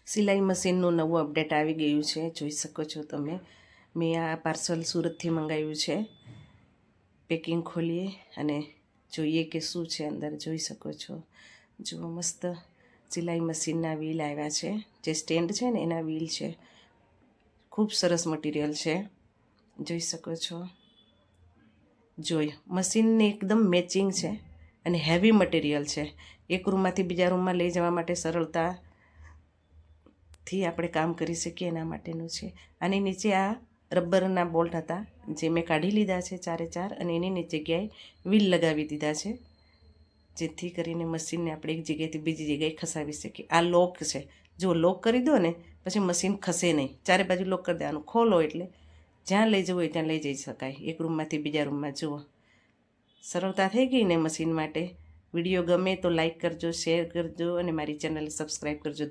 સિલાઈ મશીનનું નવું અપડેટ આવી ગયું છે, જોઈ શકો છો તમે। મેં આ પાર્સલ સુરતથી મંગાવ્યું છે। પેકિંગ ખોલીએ અને જોઈએ કે શું છે અંદર, જોઈ શકો છો। જુઓ મસ્ત સિલાઈ મશીનના વ્હીલ આવ્યા છે, જે સ્ટેન્ડ છે ને એના વ્હીલ છે। ખૂબ સરસ મટીરિયલ છે, જોઈ શકો છો। મશીનને એકદમ મેચિંગ છે અને હેવી મટીરિયલ છે। એક રૂમમાંથી બીજા રૂમમાં લઈ જવા માટે સરળતાથી આપણે કામ કરી શકીએ એના માટેનું છે। આની નીચે આ રબરના બોલ્ટ હતા, જે મેં કાઢી લીધા છે 4 અને એની જગ્યાએ વ્હીલ લગાવી દીધા છે, જેથી કરીને મશીનને આપણે એક જગ્યાએથી બીજી જગ્યાએ ખસાવી શકીએ। આ લોક છે, જો લોક કરી દો ને પછી મશીન ખસે નહીં, ચારે બાજુ લોક કરી દેવાનું, ખોલો એટલે જ્યાં લઈ જવું હોય ત્યાં લઈ જઈ શકાય, એક રૂમમાંથી બીજા રૂમમાં। જુઓ સરળતા થઈ ગઈ ને મશીન માટે। વિડીયો ગમે તો લાઈક કરજો, શેર કરજો અને મારી ચેનલ સબસ્ક્રાઈબ કરજો।